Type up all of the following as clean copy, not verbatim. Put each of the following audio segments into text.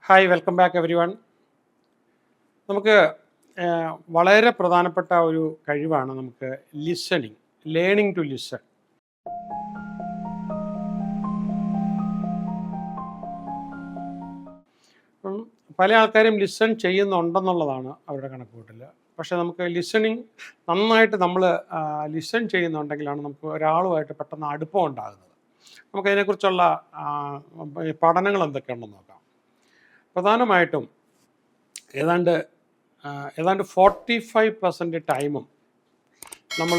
Hi welcome back every one. നമുക്ക് വളരെ പ്രധാനപ്പെട്ട ഒരു കഴിവാണ് നമുക്ക് ലിസണിങ്, ലേണിംഗ് ടു ലിസൺ. പല ആൾക്കാരും ലിസൺ ചെയ്യുന്നുണ്ടെന്നുള്ളതാണ് അവരുടെ കണക്കുകൂട്ടൽ. പക്ഷേ നമുക്ക് ലിസണിങ് നന്നായിട്ട് നമ്മൾ ലിസൺ ചെയ്യുന്നുണ്ടെങ്കിലാണ് നമുക്ക് ഒരാളുമായിട്ട് പെട്ടെന്ന് അടുപ്പം ഉണ്ടാകുന്നത്. നമുക്കതിനെക്കുറിച്ചുള്ള പഠനങ്ങൾ എന്തൊക്കെയുണ്ടെന്ന് നോക്കാം. പ്രധാനമായിട്ടും ഏതാണ്ട് 45% ടൈമും നമ്മൾ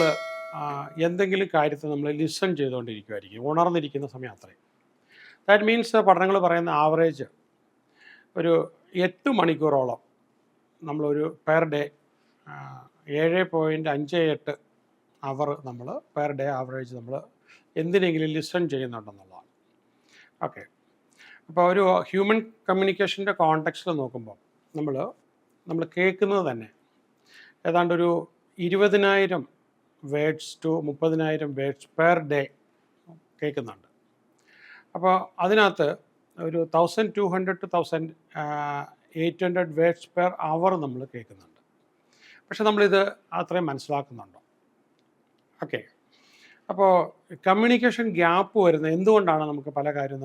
എന്തെങ്കിലും കാര്യത്തിൽ നമ്മൾ ലിസൺ ചെയ്തുകൊണ്ടിരിക്കുമായിരിക്കും, ഉണർന്നിരിക്കുന്ന സമയം അത്രയും. ദാറ്റ് മീൻസ് പഠനങ്ങൾ പറയുന്ന ആവറേജ് ഒരു 8 മണിക്കൂറോളം നമ്മളൊരു പെർ ഡേ 7.58 അവർ നമ്മൾ പെർ ഡേ ആവറേജ് നമ്മൾ എന്തിനെങ്കിലും ലിസൺ ചെയ്യുന്നുണ്ടെന്നുള്ളതാണ്. ഓക്കെ, അപ്പോൾ ഒരു ഹ്യൂമൻ കമ്മ്യൂണിക്കേഷൻ്റെ കോണ്ടെക്സ്റ്റിൽ നോക്കുമ്പോൾ നമ്മൾ കേൾക്കുന്നത് തന്നെ ഏതാണ്ടൊരു 20,000 words to 30,000 words per day കേൾക്കുന്നുണ്ട്. അപ്പോൾ അതിനകത്ത് ഒരു 1200 to 1800 വേർഡ്സ് പെർ അവർ നമ്മൾ കേൾക്കുന്നുണ്ട്. പക്ഷെ നമ്മളിത് അത്രയും മനസ്സിലാക്കുന്നുണ്ടോ? ഓക്കെ, അപ്പോൾ കമ്മ്യൂണിക്കേഷൻ ഗ്യാപ്പ് വരുന്നത് എന്തുകൊണ്ടാണ്? നമുക്ക് പല കാര്യവും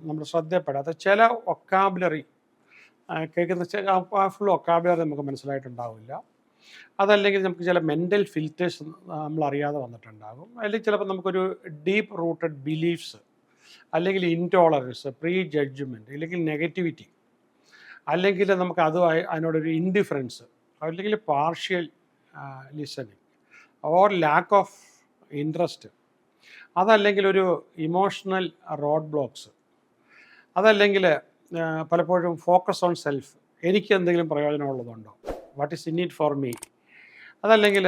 നമ്മൾ ശ്രദ്ധപ്പെടാത്ത ചില വൊക്കാബുലറി കേൾക്കുന്ന ഫുൾ വൊക്കാബുലറി നമുക്ക് മനസ്സിലായിട്ടുണ്ടാവില്ല. അതല്ലെങ്കിൽ നമുക്ക് ചില മെൻ്റൽ ഫിൽറ്റേഴ്സ് നമ്മൾ അറിയാതെ വന്നിട്ടുണ്ടാകും. അല്ലെങ്കിൽ ചിലപ്പോൾ നമുക്കൊരു ഡീപ്പ് റൂട്ടഡ് ബിലീഫ്സ്, അല്ലെങ്കിൽ ഇൻടോളറൻസ്, പ്രീ ജഡ്ജ്മെൻറ്റ്, അല്ലെങ്കിൽ നെഗറ്റിവിറ്റി, അല്ലെങ്കിൽ നമുക്ക് അതിനോടൊരു ഇൻഡിഫറൻസ്, അല്ലെങ്കിൽ partial listening or lack of interest, അതല്ലെങ്കിൽ ഒരു ഇമോഷണൽ റോഡ് ബ്ലോക്സ്, അതല്ലെങ്കിൽ പലപ്പോഴും ഫോക്കസ് ഓൺ സെൽഫ്, എനിക്ക് എന്തെങ്കിലും പ്രയോജനമുള്ളതുണ്ടോ, what is in it for me, അതല്ലെങ്കിൽ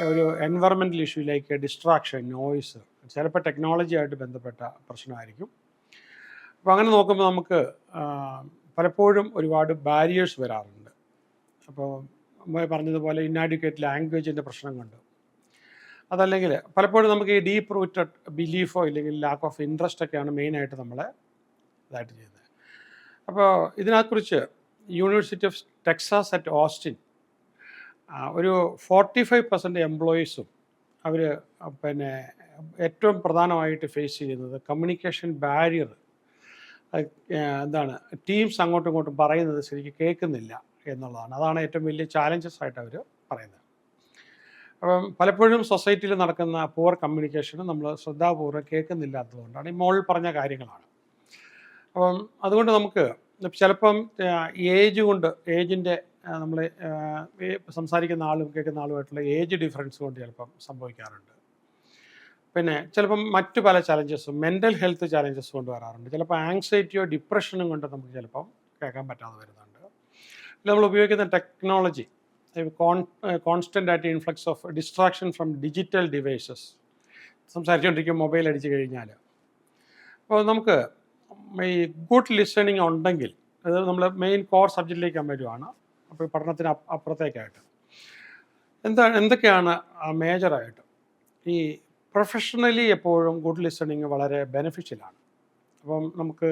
ഒരു environmental issue like distraction, noise, ചിലപ്പോൾ ടെക്നോളജിയായിട്ട് ബന്ധപ്പെട്ട പ്രശ്നമായിരിക്കും. അപ്പോൾ അങ്ങനെ നോക്കുമ്പോൾ നമുക്ക് പലപ്പോഴും ഒരുപാട് ബാരിയേഴ്സ് വരാറുണ്ട്. അപ്പോൾ പറഞ്ഞതുപോലെ ഇന്നാഡ്യൂക്കേറ്റ് ലാംഗ്വേജിൻ്റെ പ്രശ്നം കൊണ്ട്, അതല്ലെങ്കിൽ പലപ്പോഴും നമുക്ക് ഈ ഡീപ്പ് റൂറ്റഡ് ബിലീഫോ ഇല്ലെങ്കിൽ ലാക്ക് ഓഫ് ഇൻട്രസ്റ്റ് ഒക്കെയാണ് മെയിനായിട്ട് നമ്മളെ ഇതായിട്ട് ചെയ്യുന്നത്. അപ്പോൾ ഇതിനെക്കുറിച്ച് university of Texas at Austin ഒരു 45% എംപ്ലോയീസും അവർ ഏറ്റവും പ്രധാനമായിട്ട് ഫേസ് ചെയ്യുന്നത് കമ്മ്യൂണിക്കേഷൻ ബാരിയർ, എന്താണ്, ടീംസ് അങ്ങോട്ടും ഇങ്ങോട്ടും പറയുന്നത് ശരിക്കും കേൾക്കുന്നില്ല എന്നുള്ളതാണ്. അതാണ് ഏറ്റവും വലിയ ചാലഞ്ചസ് ആയിട്ട് അവർ പറയുന്നത്. അപ്പം പലപ്പോഴും സൊസൈറ്റിയിൽ നടക്കുന്ന പുവർ കമ്മ്യൂണിക്കേഷന് നമ്മൾ ശ്രദ്ധാപൂർവ്വം കേൾക്കുന്നില്ലാത്തതുകൊണ്ടാണ് ഈ മോളിൽ പറഞ്ഞ കാര്യങ്ങളാണ്. അപ്പം അതുകൊണ്ട് നമുക്ക് ചിലപ്പം ഏജിൻ്റെ നമ്മൾ സംസാരിക്കുന്ന ആളും കേൾക്കുന്ന ആളുമായിട്ടുള്ള ഏജ് ഡിഫറൻസ് കൊണ്ട് ചിലപ്പം സംഭവിക്കാറുണ്ട്. പിന്നെ ചിലപ്പം മറ്റു പല ചലഞ്ചസും, മെൻ്റൽ ഹെൽത്ത് ചലഞ്ചസ് കൊണ്ട് വരാറുണ്ട്. ചിലപ്പോൾ ആങ്സൈറ്റിയോ ഡിപ്രഷനും കൊണ്ട് നമുക്ക് ചിലപ്പം കേൾക്കാൻ പറ്റാതെ വരുന്നുണ്ട്. നമ്മൾ ഉപയോഗിക്കുന്ന ടെക്നോളജി, കോൺസ്റ്റൻ്റ് ആയിട്ട് influx of distraction from digital devices, സംസാരിച്ചുകൊണ്ടിരിക്കും മൊബൈൽ അടിച്ചു കഴിഞ്ഞാൽ. അപ്പോൾ നമുക്ക് ഈ ഗുഡ് ലിസണിങ് ഉണ്ടെങ്കിൽ, അത് നമ്മൾ മെയിൻ കോർ സബ്ജക്റ്റിലേക്ക് വരുവാണ്. അപ്പോൾ പഠനത്തിന് അപ്പുറത്തേക്കായിട്ട് എന്തൊക്കെയാണ് മേജറായിട്ട് ഈ പ്രൊഫഷണലി എപ്പോഴും ഗുഡ് ലിസണിങ് വളരെ ബെനിഫിഷ്യലാണ്. അപ്പം നമുക്ക്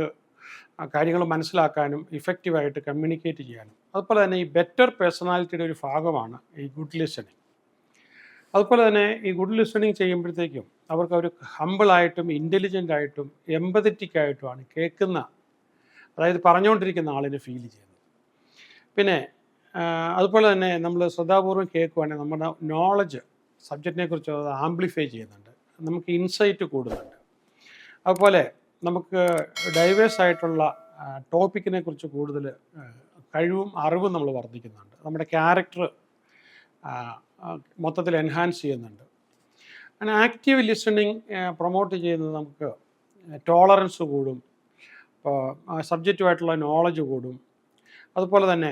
കാര്യങ്ങൾ മനസ്സിലാക്കാനും ഇഫക്റ്റീവായിട്ട് കമ്മ്യൂണിക്കേറ്റ് ചെയ്യാനും, അതുപോലെ തന്നെ ഈ ബെറ്റർ പേഴ്സണാലിറ്റിയുടെ ഒരു ഭാഗമാണ് ഈ ഗുഡ് ലിസണിങ്. അതുപോലെ തന്നെ ഈ ഗുഡ് ലിസണിങ് ചെയ്യുമ്പോഴത്തേക്കും അവർക്ക് ഒരു ഹമ്പിളായിട്ടും ഇൻ്റലിജൻ്റായിട്ടും എമ്പതറ്റിക്കായിട്ടുമാണ് കേൾക്കുന്ന, അതായത് പറഞ്ഞുകൊണ്ടിരിക്കുന്ന ആളിനെ ഫീൽ ചെയ്യുന്നത്. പിന്നെ അതുപോലെ തന്നെ നമ്മൾ ശ്രദ്ധാപൂർവം കേൾക്കുവാണെങ്കിൽ നമ്മുടെ നോളജ് സബ്ജക്റ്റിനെ കുറിച്ച് അത് ആംപ്ലിഫൈ ചെയ്യുന്നുണ്ട്, നമുക്ക് ഇൻസൈറ്റ് കൂടുന്നുണ്ട്. അതുപോലെ നമുക്ക് ഡൈവേഴ്സ് ആയിട്ടുള്ള ടോപ്പിക്കിനെ കുറിച്ച് കൂടുതൽ കഴിവും അറിവും നമ്മൾ വർദ്ധിക്കുന്നുണ്ട്. നമ്മുടെ ക്യാരക്ടർ മൊത്തത്തിൽ എൻഹാൻസ് ചെയ്യുന്നുണ്ട്. അങ്ങനെ ആക്റ്റീവ് ലിസണിങ് പ്രൊമോട്ട് ചെയ്യുന്നത് നമുക്ക് ടോളറൻസ് കൂടും, ഇപ്പോൾ സബ്ജക്റ്റുമായിട്ടുള്ള നോളജ് കൂടും. അതുപോലെ തന്നെ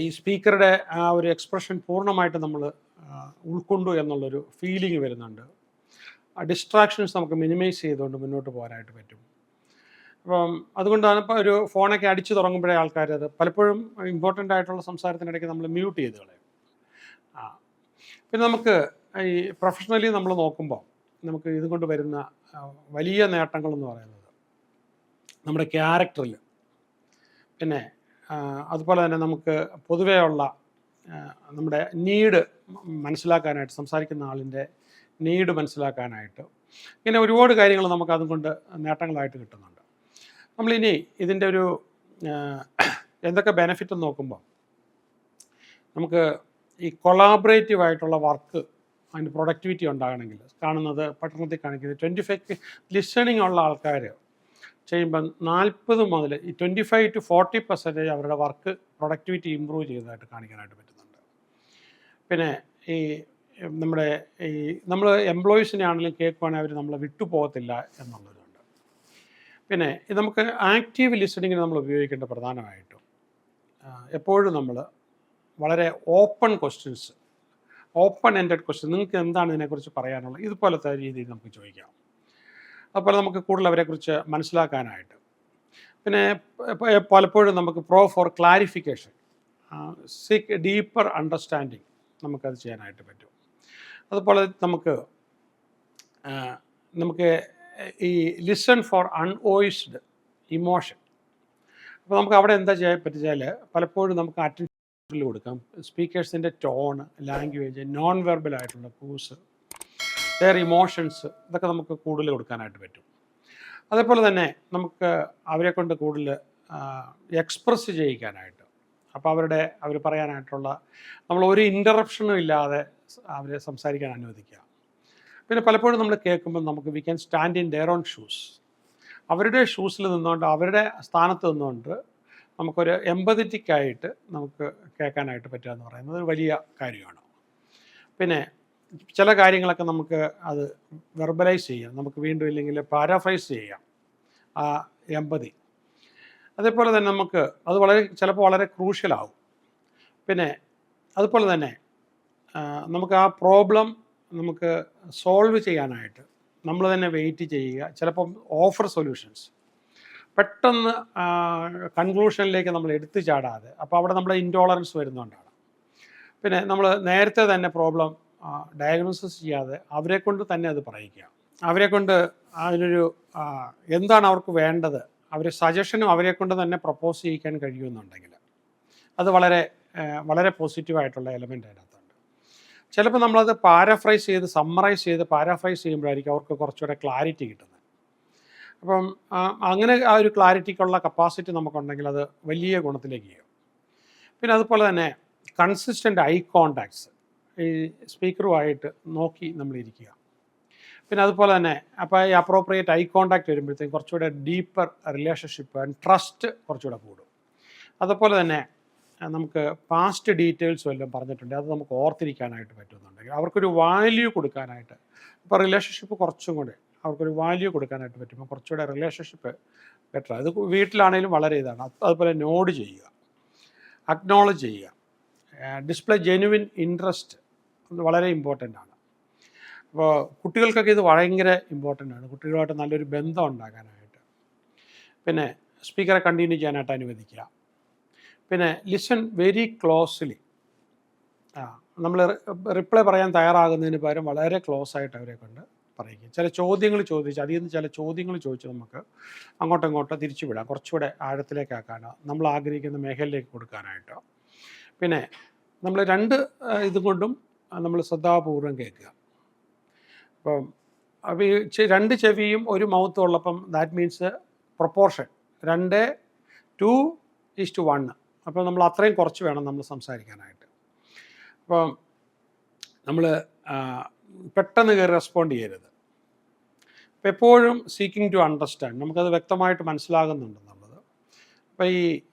ഈ സ്പീക്കറുടെ ആ ഒരു എക്സ്പ്രഷൻ പൂർണ്ണമായിട്ട് നമ്മൾ ഉൾക്കൊണ്ടു എന്നുള്ളൊരു ഫീലിംഗ് വരുന്നുണ്ട്. ഡിസ്ട്രാക്ഷൻസ് നമുക്ക് മിനിമൈസ് ചെയ്തുകൊണ്ട് മുന്നോട്ട് പോകാനായിട്ട് പറ്റും. അപ്പം അതുകൊണ്ടാണ് ഇപ്പോൾ ഒരു ഫോണൊക്കെ അടിച്ചു തുടങ്ങുമ്പോഴേ ആൾക്കാർ അത് പലപ്പോഴും ഇമ്പോർട്ടൻ്റ് ആയിട്ടുള്ള സംസാരത്തിനിടയ്ക്ക് നമ്മൾ മ്യൂട്ട് ചെയ്ത് കളയും. പിന്നെ നമുക്ക് ഈ പ്രൊഫഷണലി നമ്മൾ നോക്കുമ്പോൾ നമുക്ക് ഇതുകൊണ്ട് വരുന്ന വലിയ നേട്ടങ്ങളെന്ന് പറയുന്നത് നമ്മുടെ ക്യാരക്ടറിൽ പിന്നെ അതുപോലെ തന്നെ നമുക്ക് പൊതുവെയുള്ള നമ്മുടെ നീഡ് മനസ്സിലാക്കാനായിട്ട്, സംസാരിക്കുന്ന ആളിൻ്റെ നീഡ് മനസ്സിലാക്കാനായിട്ട്, ഇങ്ങനെ ഒരുപാട് കാര്യങ്ങൾ നമുക്ക് അതുകൊണ്ട് നേട്ടങ്ങളായിട്ട് കിട്ടുന്നുണ്ട്. നമ്മളിനി ഇതിൻ്റെ ഒരു എന്തൊക്കെ ബെനിഫിറ്റ് നോക്കുമ്പോൾ നമുക്ക് ഈ കൊളാബറേറ്റീവ് ആയിട്ടുള്ള വർക്ക് അതിൻ്റെ പ്രൊഡക്ടിവിറ്റി ഉണ്ടാകണമെങ്കിൽ കാണുന്നത് പട്ടണത്തിൽ കാണിക്കുന്നത് 25 ലിസണിങ് ഉള്ള ആൾക്കാർ ചെയ്യുമ്പോൾ 40 മുതൽ ഈ 25 to 40% അവരുടെ വർക്ക് പ്രൊഡക്ടിവിറ്റി ഇമ്പ്രൂവ് ചെയ്തതായിട്ട് കാണിക്കാനായിട്ട് പറ്റുന്നുണ്ട്. പിന്നെ ഈ നമ്മുടെ ഈ നമ്മൾ എംപ്ലോയീസിനെ ആണെങ്കിലും കേൾക്കുവാണെങ്കിൽ അവർ നമ്മളെ വിട്ടുപോകത്തില്ല എന്നുള്ളതുണ്ട്. പിന്നെ ഇത് നമുക്ക് ആക്റ്റീവ് ലിസണിങ്ങിന് നമ്മൾ ഉപയോഗിക്കേണ്ട പ്രധാനമായിട്ടും എപ്പോഴും നമ്മൾ വളരെ open questions, open ended question, നിങ്ങൾക്ക് എന്താണ് ഇതിനെക്കുറിച്ച് പറയാനുള്ളത്, ഇതുപോലത്തെ രീതിയിൽ നമുക്ക് ചോദിക്കാം. അതുപോലെ നമുക്ക് കൂടുതൽ അവരെക്കുറിച്ച് മനസ്സിലാക്കാനായിട്ട്. പിന്നെ പലപ്പോഴും നമുക്ക് for clarification, seek deeper understanding നമുക്കത് ചെയ്യാനായിട്ട് പറ്റും. അതുപോലെ നമുക്ക് ഈ ലിസൺ ഫോർ അൺവോയിസ്ഡ് ഇമോഷൻ. അപ്പോൾ നമുക്ക് അവിടെ എന്താ ചെയ്യാൻ പറ്റിച്ചാൽ പലപ്പോഴും നമുക്ക് അറ്റൻഷൻ കൊടുക്കാം. സ്പീക്കേഴ്സിൻ്റെ ടോൺ, ലാംഗ്വേജ്, നോൺ വെർബൽ ആയിട്ടുള്ള ക്യൂസ്, ദെയർ ഇമോഷൻസ്, ഇതൊക്കെ നമുക്ക് കൂടുതൽ കൊടുക്കാനായിട്ട് പറ്റും. അതേപോലെ തന്നെ നമുക്ക് അവരെ കൊണ്ട് കൂടുതൽ എക്സ്പ്രസ് ചെയ്യിക്കാനായിട്ട്, അപ്പോൾ അവർ പറയാനായിട്ടുള്ള നമ്മൾ ഒരു ഇൻ്ററപ്ഷനും ഇല്ലാതെ അവരെ സംസാരിക്കാൻ അനുവദിക്കുക. പിന്നെ പലപ്പോഴും നമ്മൾ കേൾക്കുമ്പോൾ നമുക്ക് we can stand in their own shoes, അവരുടെ ഷൂസിൽ നിന്നുകൊണ്ട്, അവരുടെ സ്ഥാനത്ത് നിന്നുകൊണ്ട് നമുക്കൊരു എമ്പതറ്റിക്കായിട്ട് നമുക്ക് കേൾക്കാനായിട്ട് പറ്റുക എന്ന് പറയുന്നത് ഒരു വലിയ കാര്യമാണ്. പിന്നെ ചില കാര്യങ്ങളൊക്കെ നമുക്ക് അത് വെർബലൈസ് ചെയ്യാം, നമുക്ക് വീണ്ടും ഇല്ലെങ്കിൽ പാരാഫ്രൈസ് ചെയ്യാം ആ എമ്പതി. അതേപോലെ തന്നെ നമുക്ക് അത് ചിലപ്പോൾ വളരെ ക്രൂഷ്യലാവും. പിന്നെ അതുപോലെ തന്നെ നമുക്ക് ആ പ്രോബ്ലം നമുക്ക് സോൾവ് ചെയ്യാനായിട്ട് നമ്മൾ തന്നെ വെയിറ്റ് ചെയ്യുക, ചിലപ്പം ഓഫർ സൊല്യൂഷൻസ്, പെട്ടെന്ന് കൺക്ലൂഷനിലേക്ക് നമ്മൾ എടുത്തു ചാടാതെ, അപ്പോൾ അവിടെ നമ്മൾ ഇൻടോളറൻസ് വരുന്നതുകൊണ്ടാണ്. പിന്നെ നമ്മൾ നേരത്തെ തന്നെ പ്രോബ്ലം ഡയഗ്നോസിസ് ചെയ്യാതെ അവരെ കൊണ്ട് തന്നെ അത് പറയിക്കുക, അവരെ കൊണ്ട് അതിനൊരു എന്താണ് അവർക്ക് വേണ്ടത്, അവർ സജഷനും അവരെ കൊണ്ട് തന്നെ പ്രപ്പോസ് ചെയ്യിക്കാൻ കഴിയുമെന്നുണ്ടെങ്കിൽ അത് വളരെ വളരെ പോസിറ്റീവായിട്ടുള്ള എലമെൻ്റ് അതിനകത്തുണ്ട്. ചിലപ്പോൾ നമ്മളത് സമ്മറൈസ് ചെയ്ത് പാരാഫ്രൈസ് ചെയ്യുമ്പോഴായിരിക്കും അവർക്ക് കുറച്ചുകൂടെ ക്ലാരിറ്റി കിട്ടുന്നത്. അപ്പം അങ്ങനെ ആ ഒരു ക്ലാരിറ്റിക്കുള്ള കപ്പാസിറ്റി നമുക്കുണ്ടെങ്കിൽ അത് വലിയ ഗുണത്തിലേക്ക് ചെയ്യും. പിന്നെ അതുപോലെ തന്നെ കൺസിസ്റ്റൻ്റ് ഐ കോണ്ടാക്ട്സ്, ഈ സ്പീക്കറുമായിട്ട് നോക്കി നമ്മളിരിക്കുക. പിന്നെ അതുപോലെ തന്നെ അപ്പോൾ ഈ അപ്രോപ്രിയേറ്റ് ഐ കോണ്ടാക്ട് വരുമ്പോഴത്തേക്കും കുറച്ചുകൂടെ ഡീപ്പർ റിലേഷൻഷിപ്പ് ആൻഡ് ട്രസ്റ്റ് കുറച്ചുകൂടെ കൂടും. അതുപോലെ തന്നെ നമുക്ക് പാസ്റ്റ് ഡീറ്റെയിൽസ് വല്ലതും പറഞ്ഞിട്ടുണ്ട്, അത് നമുക്ക് ഓർത്തിരിക്കാനായിട്ട് പറ്റുന്നുണ്ടെങ്കിൽ അവർക്കൊരു വാല്യൂ കൊടുക്കാനായിട്ട്, ഇപ്പോൾ റിലേഷൻഷിപ്പ് കുറച്ചും കൂടെ അവർക്കൊരു വാല്യൂ കൊടുക്കാനായിട്ട് പറ്റുമ്പോൾ കുറച്ചുകൂടെ റിലേഷൻഷിപ്പ് ബെറ്റർ. അത് വീട്ടിലാണെങ്കിലും വളരെ ഇതാണ്. അതുപോലെ നോഡ് ചെയ്യുക, അക്നോളജ് ചെയ്യുക, ഡിസ്പ്ലേ ജെനുവിൻ ഇൻട്രസ്റ്റ്, അത് വളരെ ഇമ്പോർട്ടൻ്റ് ആണ്. അപ്പോൾ കുട്ടികൾക്കൊക്കെ ഇത് ഭയങ്കര ഇമ്പോർട്ടൻ്റ് ആണ്, കുട്ടികളുമായിട്ട് നല്ലൊരു ബന്ധം ഉണ്ടാക്കാനായിട്ട്. പിന്നെ സ്പീക്കറെ കണ്ടിന്യൂ ചെയ്യാനായിട്ട് അനുവദിക്കുക. പിന്നെ ലിസൺ വെരി ക്ലോസ്ലി, നമ്മൾ റിപ്ലൈ പറയാൻ തയ്യാറാകുന്നതിന് പകരം വളരെ ക്ലോസ് ആയിട്ട് അവരെ കൊണ്ട് പറയുക. ചില ചോദ്യങ്ങൾ ചോദിച്ച്, അതിൽ നിന്ന് ചില ചോദ്യങ്ങൾ ചോദിച്ച് നമുക്ക് അങ്ങോട്ടും ഇങ്ങോട്ടും തിരിച്ചു വിടാം, കുറച്ചുകൂടെ ആഴത്തിലേക്കാക്കാനോ നമ്മൾ ആഗ്രഹിക്കുന്ന മേഖലയിലേക്ക് കൊടുക്കാനായിട്ടോ. പിന്നെ നമ്മൾ ഇതും കൊണ്ടും നമ്മൾ ശ്രദ്ധാപൂർവം കേൾക്കുക. അപ്പം അപ്പോൾ ഈ 2 ചെവിയും ഒരു മൗത്തും ഉള്ളപ്പം ദാറ്റ് മീൻസ് പ്രൊപ്പോർഷൻ 2:1. അപ്പോൾ നമ്മൾ അത്രയും കുറച്ച് വേണം നമ്മൾ സംസാരിക്കാനായിട്ട്. അപ്പം നമ്മൾ പെട്ടെന്ന് കയറി റെസ്പോണ്ട് ചെയ്യരുത്. അപ്പോൾ എപ്പോഴും സീക്കിംഗ് ടു അണ്ടർസ്റ്റാൻഡ്, നമുക്കത് വ്യക്തമായിട്ട് മനസ്സിലാകുന്നുണ്ടെന്നുള്ളത്. അപ്പോൾ ഈ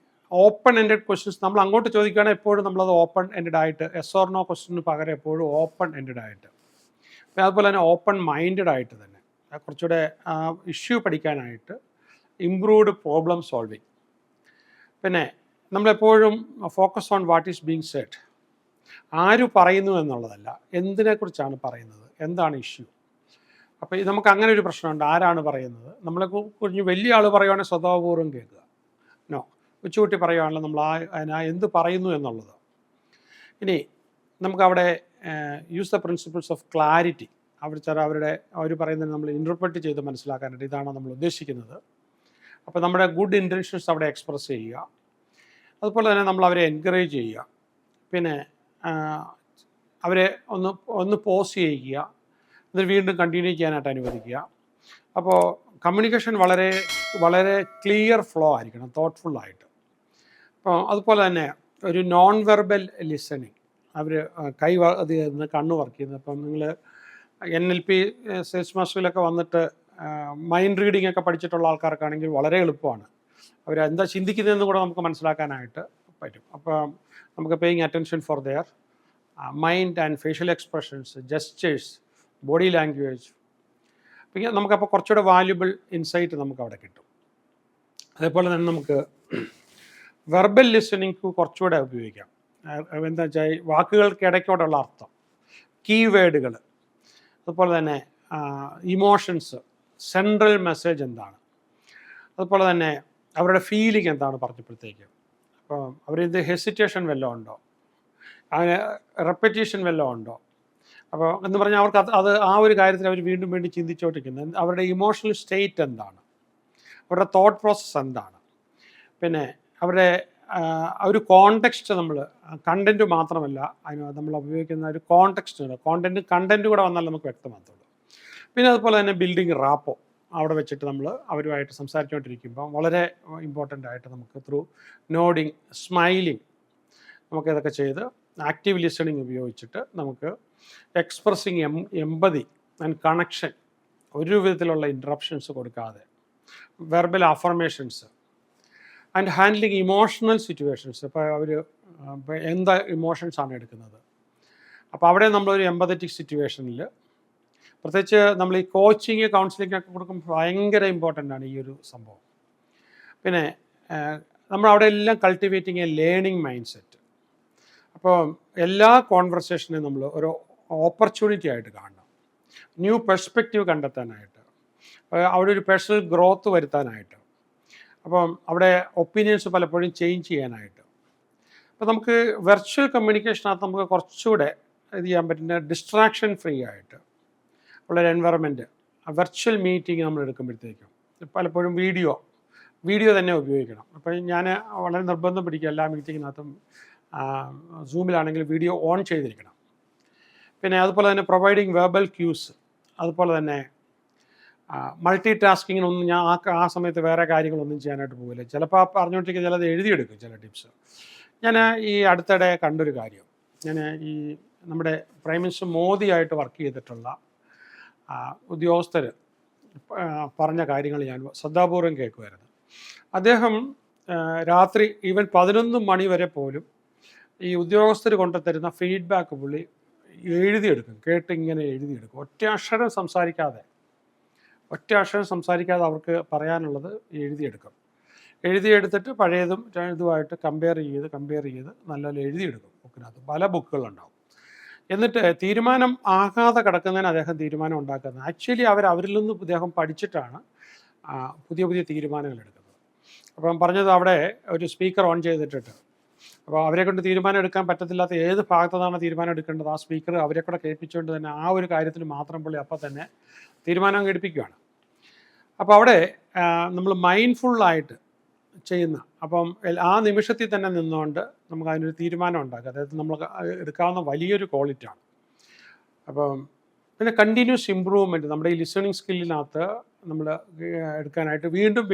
ഓപ്പൺ എൻഡഡ് ക്വസ്റ്റ്യൻസ് നമ്മൾ അങ്ങോട്ട് ചോദിക്കുകയാണെങ്കിൽ എപ്പോഴും നമ്മളത് ഓപ്പൺ എൻഡഡ് ആയിട്ട്, എസ് ഓർ നോ ക്വസ്റ്റ്യന് പകരം എപ്പോഴും ഓപ്പൺ എൻഡഡ് ആയിട്ട്, പിന്നെ അതുപോലെ തന്നെ ഓപ്പൺ മൈൻഡഡ് ആയിട്ട് തന്നെ കുറച്ചുകൂടെ ഇഷ്യൂ പഠിക്കാനായിട്ട് ഇംപ്രൂവ്ഡ് പ്രോബ്ലം സോൾവിങ്. പിന്നെ നമ്മളെപ്പോഴും focus on what is being said, ആര് പറയുന്നു എന്നുള്ളതല്ല, എന്തിനെക്കുറിച്ചാണ് പറയുന്നത്, എന്താണ് ഇഷ്യൂ. അപ്പോൾ നമുക്ക് അങ്ങനെ ഒരു പ്രശ്നമുണ്ട്, ആരാണ് പറയുന്നത്. നമ്മളെ കുറിച്ച് വലിയ ആൾ പറയുവാണെങ്കിൽ സ്വഭാവപൂർവ്വം കേൾക്കുക, നോ ഉച്ചകൂട്ടി പറയുവാണല്ലോ നമ്മൾ എന്ത് പറയുന്നു എന്നുള്ളത്. ഇനി നമുക്കവിടെ use the principles of clarity, അവർ പറയുന്നത് നമ്മൾ ഇൻ്റർപ്രറ്റ് ചെയ്ത് മനസ്സിലാക്കാനായിട്ട് ഇതാണ് നമ്മൾ ഉദ്ദേശിക്കുന്നത്. അപ്പോൾ നമ്മുടെ ഗുഡ് ഇൻറ്റൻഷൻസ് അവിടെ എക്സ്പ്രസ് ചെയ്യുക. അതുപോലെ തന്നെ നമ്മൾ അവരെ എൻകറേജ് ചെയ്യുക. പിന്നെ അവരെ ഒന്ന് പോസ് ചെയ്യിക്കുക, എന്നിട്ട് വീണ്ടും കണ്ടിന്യൂ ചെയ്യാനായിട്ട് അനുവദിക്കുക. അപ്പോൾ കമ്മ്യൂണിക്കേഷൻ വളരെ വളരെ ക്ലിയർ ഫ്ലോ ആയിരിക്കണം, തോട്ട്ഫുള്ളായിട്ട്. അപ്പോൾ അതുപോലെ തന്നെ ഒരു നോൺ വെർബൽ ലിസണിങ്, അവർ കൈ ഇത് ചെയ്യുന്നത്, കണ്ണ് വർക്ക് ചെയ്യുന്നത്. അപ്പം നിങ്ങൾ NLP സെയിൽസ് മാസ്റ്ററിലൊക്കെ വന്നിട്ട് മൈൻഡ് റീഡിംഗ് ഒക്കെ പഠിച്ചിട്ടുള്ള ആൾക്കാർക്കാണെങ്കിൽ വളരെ എളുപ്പമാണ്. അവരെന്താ ചിന്തിക്കുന്നതെന്ന് കൂടെ നമുക്ക് മനസ്സിലാക്കാനായിട്ട് പറ്റും. അപ്പോൾ നമുക്ക് paying attention for their mind and facial expressions, gestures, body language. പിന്നെ നമുക്കപ്പോൾ കുറച്ചുകൂടെ വാല്യുബിൾ ഇൻസൈറ്റ് നമുക്ക് അവിടെ കിട്ടും. അതേപോലെ തന്നെ നമുക്ക് വെർബൽ ലിസണിങ് കുറച്ചുകൂടെ ഉപയോഗിക്കാം. എന്താ വെച്ചാൽ വാക്കുകൾക്ക് ഇടയ്ക്കോടുള്ള അർത്ഥം, കീവേഡുകൾ, അതുപോലെ തന്നെ ഇമോഷൻസ്, സെൻട്രൽ മെസ്സേജ് എന്താണ്, അതുപോലെ തന്നെ അവരുടെ ഫീലിംഗ് എന്താണ് പറഞ്ഞപ്പോഴത്തേക്ക്. അപ്പോൾ അവരിത് ഹെസിറ്റേഷൻ വല്ലതും ഉണ്ടോ, അങ്ങനെ റെപ്പറ്റീഷൻ വല്ലതും ഉണ്ടോ. അപ്പോൾ എന്ന് പറഞ്ഞാൽ അവർക്ക് അത് ആ ഒരു കാര്യത്തിൽ അവർ വീണ്ടും വീണ്ടും ചിന്തിച്ചുകൊണ്ടിരിക്കുന്നത്. അവരുടെ ഇമോഷണൽ സ്റ്റേറ്റ് എന്താണ്, അവരുടെ തോട്ട് പ്രോസസ്സ് എന്താണ്, പിന്നെ അവരുടെ ഒരു കോണ്ടെക്സ്റ്റ്, നമ്മൾ കണ്ടൻറ്റ് മാത്രമല്ല അതിന് നമ്മൾ ഉപയോഗിക്കുന്ന ഒരു കോണ്ടെക്സ്റ്റ്, കണ്ടൻറ്റ് കൂടെ വന്നാൽ നമുക്ക് വ്യക്തമാകത്തുള്ളൂ. പിന്നെ അതുപോലെ തന്നെ ബിൽഡിങ് റാപ്പോ, അവിടെ വെച്ചിട്ട് നമ്മൾ അവരുമായിട്ട് സംസാരിച്ചുകൊണ്ടിരിക്കുമ്പോൾ വളരെ ഇമ്പോർട്ടൻ്റ് ആയിട്ട് നമുക്ക് ത്രൂ നോഡിങ്, സ്മൈലിങ്, നമുക്കിതൊക്കെ ചെയ്ത് ആക്റ്റീവ് ലിസണിങ് ഉപയോഗിച്ചിട്ട് നമുക്ക് എക്സ്പ്രസിങ് എമ്പതി ആൻഡ് കണക്ഷൻ, ഒരു വിധത്തിലുള്ള ഇൻറ്ററപ്ഷൻസ് കൊടുക്കാതെ, verbal affirmations and handling emotional situations. ഇപ്പോൾ അവർ എന്താ ഇമോഷൻസാണ് എടുക്കുന്നത്, അപ്പോൾ അവിടെ നമ്മളൊരു എമ്പതറ്റിക് സിറ്റുവേഷനിൽ, പ്രത്യേകിച്ച് നമ്മൾ ഈ കോച്ചിങ്, കൗൺസിലിംഗ് ഒക്കെ കൊടുക്കുമ്പോൾ ഭയങ്കര ഇമ്പോർട്ടൻ്റ് ആണ് ഈ ഒരു സംഭവം. പിന്നെ നമ്മൾ അവിടെ എല്ലാം കൾട്ടിവേറ്റിങ് എ ലേണിംഗ് മൈൻഡ് സെറ്റ്. അപ്പോൾ എല്ലാ കോൺവെർസേഷനെയും നമ്മൾ ഒരു ഓപ്പർച്യൂണിറ്റി ആയിട്ട് കാണണം, ന്യൂ പെർസ്പെക്റ്റീവ് കണ്ടെത്താനായിട്ട്, അവിടെ ഒരു പേഴ്സണൽ ഗ്രോത്ത് വരുത്താനായിട്ട്, അപ്പം അവിടെ ഒപ്പീനിയൻസ് പലപ്പോഴും ചേഞ്ച് ചെയ്യാനായിട്ട്. അപ്പോൾ നമുക്ക് വെർച്വൽ കമ്മ്യൂണിക്കേഷനകത്ത് നമുക്ക് കുറച്ചുകൂടെ ഇത് ചെയ്യാൻ പറ്റുന്ന ഡിസ്ട്രാക്ഷൻ ഫ്രീ ആയിട്ട് ഉള്ളൊരു എൻവയറമെൻറ്റ്. വെർച്വൽ മീറ്റിംഗ് നമ്മൾ എടുക്കുമ്പോഴത്തേക്കും പലപ്പോഴും വീഡിയോ തന്നെ ഉപയോഗിക്കണം. അപ്പോൾ ഞാൻ വളരെ നിർബന്ധം പിടിക്കുക, എല്ലാ മീറ്റിങ്ങിനകത്തും സൂമിലാണെങ്കിൽ വീഡിയോ ഓൺ ചെയ്തിരിക്കണം. പിന്നെ അതുപോലെ തന്നെ പ്രൊവൈഡിങ് വെർബൽ ക്യൂസ്, അതുപോലെ തന്നെ മൾട്ടി ടാസ്കിങ്ങിനൊന്നും ഞാൻ ആ സമയത്ത് വേറെ കാര്യങ്ങളൊന്നും ചെയ്യാനായിട്ട് പോകില്ല. ചിലപ്പോൾ പറഞ്ഞുകൊണ്ടിരിക്കുക, ചിലത് എഴുതിയെടുക്കും, ചില ടിപ്സ്. ഞാൻ ഈ അടുത്തിടെ കണ്ടൊരു കാര്യം, ഞാൻ ഈ നമ്മുടെ പ്രൈം മിനിസ്റ്റർ മോദിയായിട്ട് വർക്ക് ചെയ്തിട്ടുള്ള ഉദ്യോഗസ്ഥർ പറഞ്ഞ കാര്യങ്ങൾ ഞാൻ ശ്രദ്ധാപൂർവം കേൾക്കുമായിരുന്നു. അദ്ദേഹം രാത്രി ഈവൻ 11 മണി വരെ പോലും ഈ ഉദ്യോഗസ്ഥർ കൊണ്ടുതരുന്ന ഫീഡ്ബാക്ക് പുള്ളി എഴുതിയെടുക്കും, കേട്ട് ഇങ്ങനെ എഴുതിയെടുക്കും. ഒറ്റ അക്ഷരം സംസാരിക്കാതെ അവർക്ക് പറയാനുള്ളത് എഴുതിയെടുത്തിട്ട് പഴയതും ഇതുമായിട്ട് കമ്പയർ ചെയ്ത് നല്ലപോലെ എഴുതിയെടുക്കും. ബുക്കിനകത്ത് പല ബുക്കുകളുണ്ടാവും. എന്നിട്ട് തീരുമാനം ആകാതെ കിടക്കുന്നതിന് അദ്ദേഹം തീരുമാനം ഉണ്ടാക്കുന്നത്. ആക്ച്വലി അവരിൽ നിന്ന് അദ്ദേഹം പഠിച്ചിട്ടാണ് പുതിയ തീരുമാനങ്ങൾ എടുക്കുന്നത്. അപ്പം പറഞ്ഞത്, അവിടെ ഒരു സ്പീക്കർ ഓൺ ചെയ്തിട്ടിട്ട്, അപ്പോൾ അവരെ കൊണ്ട് തീരുമാനം എടുക്കാൻ പറ്റത്തില്ലാത്ത ഏത് ഭാഗത്തുനിന്നാണ് തീരുമാനം എടുക്കേണ്ടത്, ആ സ്പീക്കർ അവരെ കൂടെ കേൾപ്പിച്ചുകൊണ്ട് തന്നെ ആ ഒരു കാര്യത്തിൽ മാത്രം പുള്ളി അപ്പം തന്നെ തീരുമാനം എടുപ്പിക്കുകയാണ്. അപ്പോൾ അവിടെ നമ്മൾ മൈൻഡ്ഫുള്ളായിട്ട് ചെയ്യുന്ന, അപ്പം ആ നിമിഷത്തിൽ തന്നെ നിന്നുകൊണ്ട് നമുക്ക് അതിനൊരു തീരുമാനം ഉണ്ടാക്കുക. അതായത് നമ്മൾ എടുക്കാവുന്ന വലിയൊരു ക്വാളിറ്റിയാണ്. അപ്പം പിന്നെ കണ്ടിന്യൂസ് ഇമ്പ്രൂവ്മെൻറ്റ് നമ്മുടെ ഈ ലിസണിങ് സ്കില്ലിനകത്ത് നമ്മൾ എടുക്കാനായിട്ട് വീണ്ടും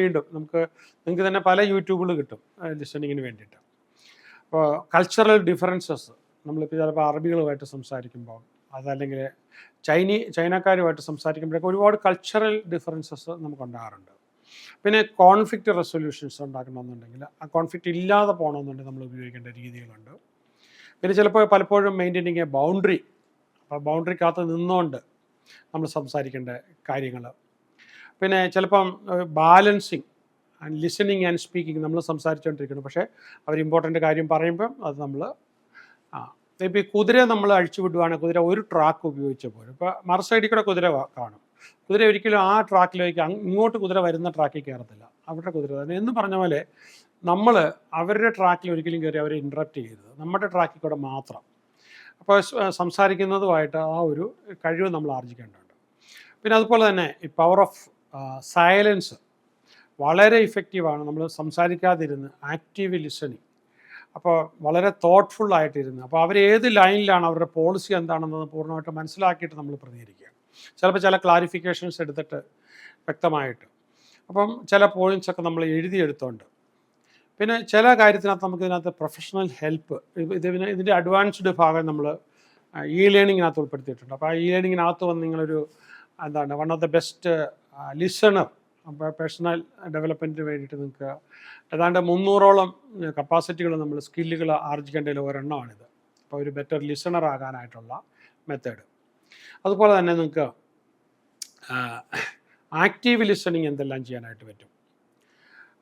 നിങ്ങൾക്ക് തന്നെ പല യൂട്യൂബുകൾ കിട്ടും ലിസണിങ്ങിന് വേണ്ടിയിട്ട്. അപ്പോൾ കൾച്ചറൽ ഡിഫറൻസസ്, നമ്മളിപ്പോൾ ചിലപ്പോൾ അറബികളുമായിട്ട് സംസാരിക്കുമ്പോൾ, അതല്ലെങ്കിൽ ചൈനക്കാരുമായിട്ട് സംസാരിക്കുമ്പോഴൊക്കെ ഒരുപാട് കൾച്ചറൽ ഡിഫറൻസസ് നമുക്കുണ്ടാകാറുണ്ട്. പിന്നെ കോൺഫ്ലിക്റ്റ് റെസൊല്യൂഷൻസ് ഉണ്ടാക്കണമെന്നുണ്ടെങ്കിൽ, ആ കോൺഫ്ലിക്റ്റ് ഇല്ലാതെ പോകണമെന്നുണ്ടെങ്കിൽ നമ്മൾ ഉപയോഗിക്കേണ്ട രീതികളുണ്ട്. പിന്നെ പലപ്പോഴും മെയിൻറ്റെയിനിങ് എ ബൗണ്ടറി, അപ്പോൾ ബൗണ്ടറിക്കകത്ത് നിന്നുകൊണ്ട് നമ്മൾ സംസാരിക്കേണ്ട കാര്യങ്ങൾ. പിന്നെ ചിലപ്പം balancing and listening and speaking, നമ്മൾ സംസാരിച്ചുകൊണ്ടിരിക്കണം, പക്ഷേ അവർ ഇമ്പോർട്ടൻ്റ് കാര്യം പറയുമ്പം അത് നമ്മൾ ഇപ്പോൾ ഈ കുതിരയെ നമ്മൾ അഴിച്ചു വിടുവാണെങ്കിൽ കുതിര ഒരു ട്രാക്ക് ഉപയോഗിച്ച പോലും, ഇപ്പോൾ മറു സൈഡിൽ കൂടെ കുതിര കാണും. കുതിര ഒരിക്കലും ആ ട്രാക്കിലേക്ക് ഇങ്ങോട്ട് കുതിര വരുന്ന ട്രാക്കിൽ കയറത്തില്ല, അവരുടെ കുതിര തന്നെ. എന്ന് പറഞ്ഞ പോലെ നമ്മൾ അവരുടെ ട്രാക്കിൽ ഒരിക്കലും കയറി അവരെ ഇൻട്രപ്റ്റ് ചെയ്യരുത്, നമ്മുടെ ട്രാക്കിൽ കൂടെ മാത്രം. അപ്പോൾ സംസാരിക്കുന്നതുമായിട്ട് ആ ഒരു കഴിവ് നമ്മൾ ആർജിക്കേണ്ടതുണ്ട്. പിന്നെ അതുപോലെ തന്നെ ഈ പവർ ഓഫ് സൈലൻസ് വളരെ ഇഫക്റ്റീവാണ്. നമ്മൾ സംസാരിക്കാതിരുന്ന് ആക്റ്റീവ് ലിസണിങ്, അപ്പോൾ വളരെ തോട്ട്ഫുള്ളായിട്ടിരുന്ന് അപ്പോൾ അവർ ഏത് ലൈനിലാണ് അവരുടെ പോളിസി എന്താണെന്നത് പൂർണ്ണമായിട്ട് മനസ്സിലാക്കിയിട്ട് നമ്മൾ പ്രതികരിക്കുക. ചിലപ്പോൾ ചില ക്ലാരിഫിക്കേഷൻസ് എടുത്തിട്ട് വ്യക്തമായിട്ട്, അപ്പം ചില പോയിൻറ്റ്സൊക്കെ നമ്മൾ എഴുതിയെടുത്തോണ്ട്, പിന്നെ ചില കാര്യത്തിനകത്ത് നമുക്ക് ഇതിനകത്ത് പ്രൊഫഷണൽ ഹെൽപ്പ് ഇതിൻ്റെ അഡ്വാൻസ്ഡ് ഭാഗം നമ്മൾ ലേണിങ്ങിനകത്ത് ഉൾപ്പെടുത്തിയിട്ടുണ്ട്. അപ്പോൾ ആ ലേണിങ്ങിനകത്ത് വന്ന് നിങ്ങളൊരു എന്താണ് one of the best listener personal ഡെവലപ്മെൻറ്റിന് വേണ്ടിയിട്ട് നിങ്ങൾക്ക് ഏതാണ്ട് 300ഓളം കപ്പാസിറ്റികൾ നമ്മൾ സ്കില്ലുകൾ ആർജിക്കേണ്ടതിൽ ഒരെണ്ണമാണിത്. അപ്പോൾ ഒരു ബെറ്റർ ലിസണർ ആകാനായിട്ടുള്ള മെത്തേഡ്. അതുപോലെ തന്നെ നിങ്ങൾക്ക് ആക്റ്റീവ് ലിസണിങ് എന്തെല്ലാം ചെയ്യാനായിട്ട് പറ്റും.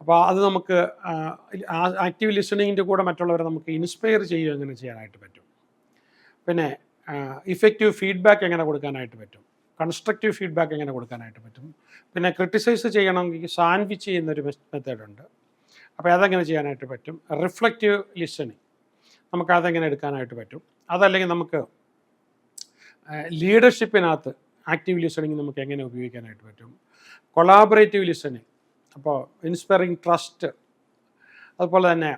അപ്പോൾ അത് നമുക്ക് ആക്റ്റീവ് ലിസണിങ്ങിൻ്റെ കൂടെ മറ്റുള്ളവരെ നമുക്ക് ഇൻസ്പയർ ചെയ്യുക എങ്ങനെ ചെയ്യാനായിട്ട് പറ്റും. പിന്നെ ഇഫക്റ്റീവ് ഫീഡ്ബാക്ക് എങ്ങനെ കൊടുക്കാനായിട്ട് പറ്റും, കൺസ്ട്രക്റ്റീവ് ഫീഡ്ബാക്ക് എങ്ങനെ കൊടുക്കാനായിട്ട് പറ്റും. പിന്നെ ക്രിട്ടിസൈസ് ചെയ്യണമെങ്കിൽ സാൻഡ്വിച്ച് ചെയ്യുന്നൊരു മെത്തേഡുണ്ട്, അപ്പോൾ അതെങ്ങനെ ചെയ്യാനായിട്ട് പറ്റും. റിഫ്ലക്റ്റീവ് ലിസണിങ് നമുക്കതെങ്ങനെ എടുക്കാനായിട്ട് പറ്റും. അതല്ലെങ്കിൽ നമുക്ക് ലീഡർഷിപ്പിനകത്ത് ആക്റ്റീവ് ലിസണിങ് നമുക്ക് എങ്ങനെ ഉപയോഗിക്കാനായിട്ട് പറ്റും. കൊളാബറേറ്റീവ് ലിസണിങ്, അപ്പോൾ ഇൻസ്പയറിങ് ട്രസ്റ്റ്. അതുപോലെ തന്നെ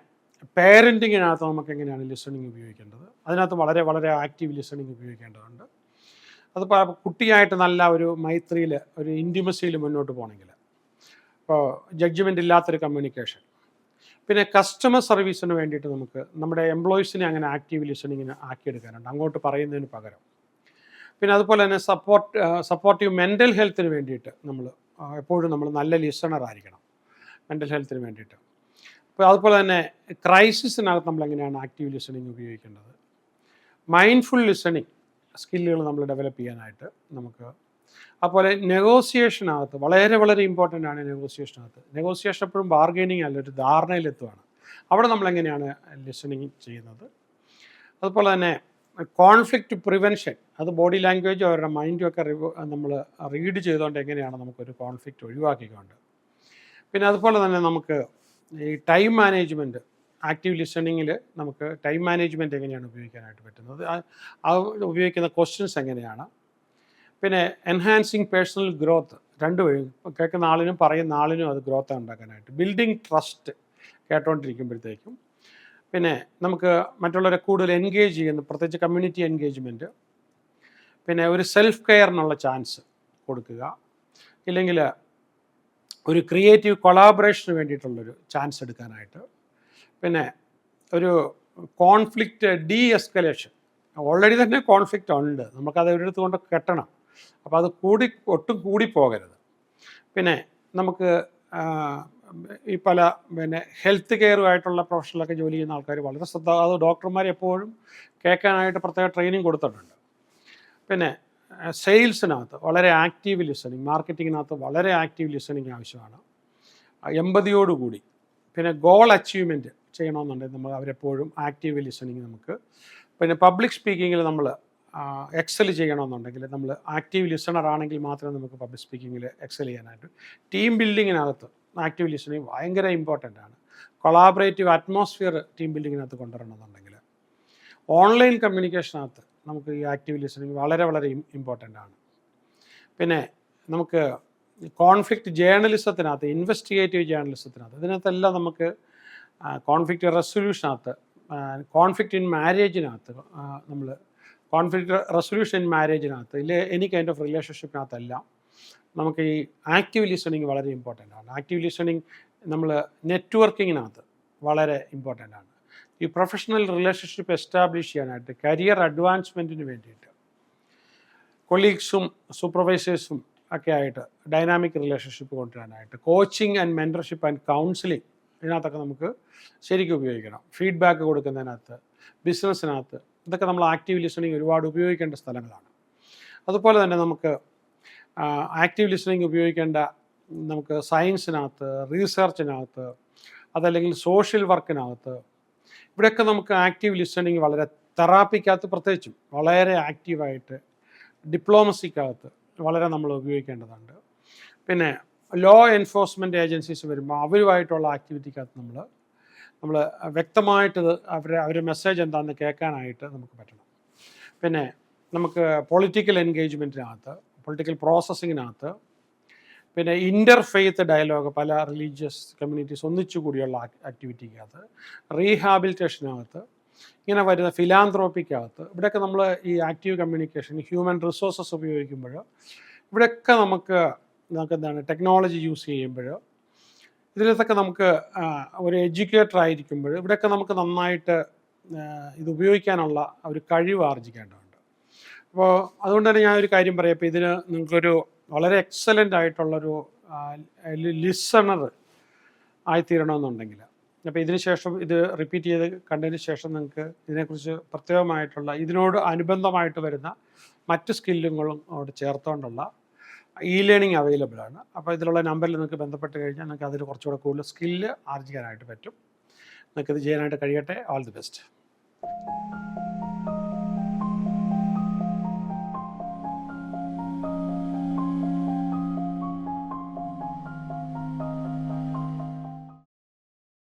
പേരൻറ്റിങ്ങിനകത്ത് നമുക്ക് എങ്ങനെയാണ് ലിസണിങ് ഉപയോഗിക്കേണ്ടത്, അതിനകത്ത് വളരെ വളരെ ആക്റ്റീവ് ലിസണിങ് ഉപയോഗിക്കേണ്ടതുണ്ട്. അതിപ്പോൾ കുട്ടിയായിട്ട് നല്ല ഒരു മൈത്രിയിൽ ഒരു ഇൻറ്റിമസിയിൽ മുന്നോട്ട് പോകണമെങ്കിൽ, ഇപ്പോൾ ജഡ്ജ്മെൻ്റ് ഇല്ലാത്തൊരു കമ്മ്യൂണിക്കേഷൻ. പിന്നെ കസ്റ്റമർ സർവീസിന് വേണ്ടിയിട്ട് നമുക്ക് നമ്മുടെ എംപ്ലോയീസിനെ അങ്ങനെ ആക്റ്റീവ് ലിസണിങ്ങിന് ആക്കിയെടുക്കാനുണ്ട്, അങ്ങോട്ട് പറയുന്നതിന് പകരം. പിന്നെ അതുപോലെ തന്നെ സപ്പോർട്ടീവ് മെൻ്റൽ ഹെൽത്തിന് വേണ്ടിയിട്ട് നമ്മൾ എപ്പോഴും നമ്മൾ നല്ല ലിസണർ ആയിരിക്കണം മെൻ്റൽ ഹെൽത്തിന് വേണ്ടിയിട്ട്. അപ്പോൾ അതുപോലെ തന്നെ ക്രൈസിസിനകത്ത് നമ്മൾ എങ്ങനെയാണ് ആക്റ്റീവ് ലിസണിങ് ഉപയോഗിക്കേണ്ടത്. മൈൻഡ്ഫുൾ ലിസണിങ് സ്കില്ലുകൾ നമ്മൾ ഡെവലപ്പ് ചെയ്യാനായിട്ട് നമുക്ക്. അതുപോലെ നെഗോസിയേഷനകത്ത് വളരെ വളരെ ഇമ്പോർട്ടൻ്റ് ആണ്. നെഗോസിയേഷൻ എപ്പോഴും ബാർഗെയിനിങ് അല്ല, ഒരു ധാരണയിലെത്തുകയാണ്. അവിടെ നമ്മളെങ്ങനെയാണ് ലിസണിങ് ചെയ്യുന്നത്. അതുപോലെ തന്നെ കോൺഫ്ലിക്റ്റ് പ്രിവെൻഷൻ, അത് ബോഡി ലാംഗ്വേജും അവരുടെ മൈൻഡും ഒക്കെ നമ്മൾ റീഡ് ചെയ്തുകൊണ്ട് എങ്ങനെയാണ് നമുക്കൊരു കോൺഫ്ലിക്റ്റ് ഒഴിവാക്കിക്കൊണ്ട്. പിന്നെ അതുപോലെ തന്നെ നമുക്ക് ഈ ടൈം മാനേജ്മെൻറ്റ്, ആക്റ്റീവ് ലിസണിങ്ങിൽ നമുക്ക് ടൈം മാനേജ്മെൻറ്റ് എങ്ങനെയാണ് ഉപയോഗിക്കാനായിട്ട് പറ്റുന്നത്, അത് ഉപയോഗിക്കുന്ന ക്വസ്റ്റ്യൻസ് എങ്ങനെയാണ്. പിന്നെ എൻഹാൻസിങ് പേഴ്സണൽ ഗ്രോത്ത്, രണ്ടുപേരും കേൾക്കുന്ന ആളിനും പറയുന്ന ആളിനും അത് ഗ്രോത്ത് ഉണ്ടാക്കാനായിട്ട്. ബിൽഡിംഗ് ട്രസ്റ്റ് കേട്ടോണ്ടിരിക്കുമ്പോഴത്തേക്കും. പിന്നെ നമുക്ക് മറ്റുള്ളവരെ കൂടുതൽ എൻഗേജ് ചെയ്യുന്ന, പ്രത്യേകിച്ച് കമ്മ്യൂണിറ്റി എൻഗേജ്മെൻറ്റ്. പിന്നെ ഒരു സെൽഫ് കെയറിനുള്ള ചാൻസ് കൊടുക്കുക, ഇല്ലെങ്കിൽ ഒരു ക്രിയേറ്റീവ് കൊളാബറേഷന് വേണ്ടിയിട്ടുള്ളൊരു ചാൻസ് എടുക്കാനായിട്ട്. പിന്നെ ഒരു കോൺഫ്ലിക്റ്റ് ഡീ എസ്കലേഷൻ, ഓൾറെഡി തന്നെ കോൺഫ്ലിക്റ്റ് ഉണ്ട്, നമുക്കത് ഒരിടത്ത് കൊണ്ട് കെട്ടണം, അപ്പോൾ അത് ഒട്ടും കൂടിപ്പോകരുത്. പിന്നെ നമുക്ക് ഈ പിന്നെ ഹെൽത്ത് കെയറുമായിട്ടുള്ള പ്രൊഫഷനിലൊക്കെ ജോലി ചെയ്യുന്ന ആൾക്കാർ വളരെ അത് ഡോക്ടർമാർ എപ്പോഴും കേൾക്കാനായിട്ട് പ്രത്യേക ട്രെയിനിങ് കൊടുത്തിട്ടുണ്ട്. പിന്നെ സെയിൽസിനകത്ത് വളരെ ആക്റ്റീവ് ലിസണിങ്, മാർക്കറ്റിങ്ങിനകത്ത് വളരെ ആക്റ്റീവ് ലിസണിങ് ആവശ്യമാണ്, എമ്പതിയോടുകൂടി. പിന്നെ ഗോൾ അച്ചീവ്മെൻറ്റ് ചെയ്യണമെന്നുണ്ടെങ്കിൽ നമ്മൾ അവരെപ്പോഴും ആക്റ്റീവ് ലിസണിങ് നമുക്ക്. പിന്നെ പബ്ലിക് സ്പീക്കിങ്ങിൽ നമ്മൾ എക്സൽ ചെയ്യണമെന്നുണ്ടെങ്കിൽ നമ്മൾ ആക്റ്റീവ് ലിസണർ ആണെങ്കിൽ മാത്രമേ നമുക്ക് പബ്ലിക് സ്പീക്കിങ്ങിൽ എക്സൽ ചെയ്യാനായിട്ട്. ടീം ബിൽഡിങ്ങിനകത്ത് ആക്റ്റീവ് ലിസണിങ് ഭയങ്കര ഇമ്പോർട്ടൻ്റ് ആണ്. കൊളാബറേറ്റീവ് അറ്റ്മോസ്ഫിയർ ടീം ബിൽഡിങ്ങിനകത്ത് കൊണ്ടുവരണമെന്നുണ്ടെങ്കിൽ. ഓൺലൈൻ കമ്മ്യൂണിക്കേഷനകത്ത് നമുക്ക് ഈ ആക്റ്റീവ് ലിസണിങ് വളരെ വളരെ ഇമ്പോർട്ടൻ്റ് ആണ്. പിന്നെ നമുക്ക് കോൺഫ്ലിക്റ്റ് ജേർണലിസത്തിനകത്ത്, ഇൻവെസ്റ്റിഗേറ്റീവ് ജേർണലിസത്തിനകത്ത്, ഇതിനകത്തെല്ലാം നമുക്ക് കോൺഫ്ലിക്റ്റ് റെസൊല്യൂഷനകത്ത്, കോൺഫ്ലിക്റ്റ് ഇൻ മാരേജിനകത്ത്, നമ്മൾ കോൺഫ്ലിക്റ്റ് റെസൊല്യൂഷൻ ഇൻ മാരേജിനകത്ത്, ഇല്ല എനി കൈൻഡ് ഓഫ് റിലേഷൻഷിപ്പിനകത്തെല്ലാം നമുക്ക് ഈ ആക്റ്റീവ് ലിസണിങ് വളരെ ഇമ്പോർട്ടൻ്റ് ആണ്. ആക്റ്റീവ് ലിസണിങ് നമ്മൾ നെറ്റ്വർക്കിങ്ങിനകത്ത് വളരെ ഇമ്പോർട്ടൻ്റ് ആണ്. ഈ പ്രൊഫഷണൽ റിലേഷൻഷിപ്പ് എസ്റ്റാബ്ലിഷ് ചെയ്യാനായിട്ട്, കരിയർ അഡ്വാൻസ്മെൻറ്റിന് വേണ്ടിയിട്ട്, കൊളീഗ്സും സൂപ്പർവൈസേഴ്സും ഒക്കെ ആയിട്ട് ഡൈനാമിക് റിലേഷൻഷിപ്പ് കൊണ്ടുവരാനായിട്ട്, coaching and mentorship and counselling, ഇതിനകത്തൊക്കെ നമുക്ക് ശരിക്കും ഉപയോഗിക്കണം. ഫീഡ്ബാക്ക് കൊടുക്കുന്നതിനകത്ത്, ബിസിനസ്സിനകത്ത്, ഇതൊക്കെ നമ്മൾ ആക്റ്റീവ് ലിസണിങ് ഒരുപാട് ഉപയോഗിക്കേണ്ട സ്ഥലങ്ങളാണ്. അതുപോലെ തന്നെ നമുക്ക് ആക്റ്റീവ് ലിസണിങ് ഉപയോഗിക്കേണ്ട നമുക്ക് സയൻസിനകത്ത്, റീസെർച്ചിനകത്ത്, അതല്ലെങ്കിൽ സോഷ്യൽ വർക്കിനകത്ത്, ഇവിടെയൊക്കെ നമുക്ക് ആക്റ്റീവ് ലിസണിങ് വളരെ, തെറാപ്പിക്കകത്ത് പ്രത്യേകിച്ചും വളരെ ആക്റ്റീവായിട്ട്, ഡിപ്ലോമസിക്കകത്ത് വളരെ നമ്മൾ ഉപയോഗിക്കേണ്ടതുണ്ട്. പിന്നെ ലോ എൻഫോഴ്സ്മെൻറ്റ് ഏജൻസീസ് വരുമ്പോൾ അവരുമായിട്ടുള്ള ആക്ടിവിറ്റിക്കകത്ത് നമ്മൾ വ്യക്തമായിട്ട് അവരുടെ മെസ്സേജ് എന്താണെന്ന് കേൾക്കാനായിട്ട് നമുക്ക് പറ്റണം. പിന്നെ നമുക്ക് പൊളിറ്റിക്കൽ എൻഗേജ്മെൻറ്റിനകത്ത്, പൊളിറ്റിക്കൽ പ്രോസസ്സിങ്ങിനകത്ത്, പിന്നെ ഇൻ്റർ ഫെയ്ത്ത് ഡയലോഗ്, പല റിലീജിയസ് കമ്മ്യൂണിറ്റീസ് ഒന്നിച്ചു കൂടിയുള്ള ആക്ടിവിറ്റിക്കകത്ത്, റീഹാബിലിറ്റേഷനകത്ത്, ഇങ്ങനെ വരുന്ന ഫിലാന്ത്രോപ്പിക്കകത്ത്, ഇവിടെയൊക്കെ നമ്മൾ ഈ ആക്റ്റീവ് കമ്മ്യൂണിക്കേഷൻ, ഹ്യൂമൻ റിസോഴ്സസ് ഉപയോഗിക്കുമ്പോൾ ഇവിടെയൊക്കെ നമുക്ക് എന്താണ് ടെക്നോളജി യൂസ് ചെയ്യുമ്പോൾ, ഇതിനകത്തൊക്കെ നമുക്ക് ഒരു എഡ്യൂക്കേറ്റർ ആയിരിക്കുമ്പോൾ ഇവിടെയൊക്കെ നമുക്ക് നന്നായിട്ട് ഇത് ഉപയോഗിക്കാനുള്ള ഒരു കഴിവ് ആർജിക്കേണ്ടതുണ്ട്. അപ്പോൾ അതുകൊണ്ട് തന്നെ ഞാൻ ഒരു കാര്യം പറയാം. ഇപ്പോൾ ഇതിന് നിങ്ങൾക്കൊരു വളരെ എക്സലൻ്റ് ആയിട്ടുള്ളൊരു ലിസണർ ആയിത്തീരണമെന്നുണ്ടെങ്കിൽ, അപ്പോൾ ഇതിന് ശേഷം ഇത് റിപ്പീറ്റ് ചെയ്ത് കണ്ടതിന് ശേഷം നിങ്ങൾക്ക് ഇതിനെക്കുറിച്ച് പ്രത്യേകമായിട്ടുള്ള ഇതിനോട് അനുബന്ധമായിട്ട് വരുന്ന മറ്റ് സ്കില്ലുകളും അവിടെ ചേർത്തുകൊണ്ടുള്ള ലേണിംഗ് അവൈലബിൾ ആണ്. അപ്പോൾ ഇതിലുള്ള നമ്പറിൽ നിങ്ങൾക്ക് ബന്ധപ്പെട്ട് കഴിഞ്ഞാൽ നിങ്ങൾക്ക് അതിൽ കുറച്ചുകൂടെ കൂടുതൽ സ്കില്ല് ആർജിക്കാനായിട്ട് പറ്റും. നിങ്ങൾക്കിത് ചെയ്യാനായിട്ട് കഴിയട്ടെ. All the best.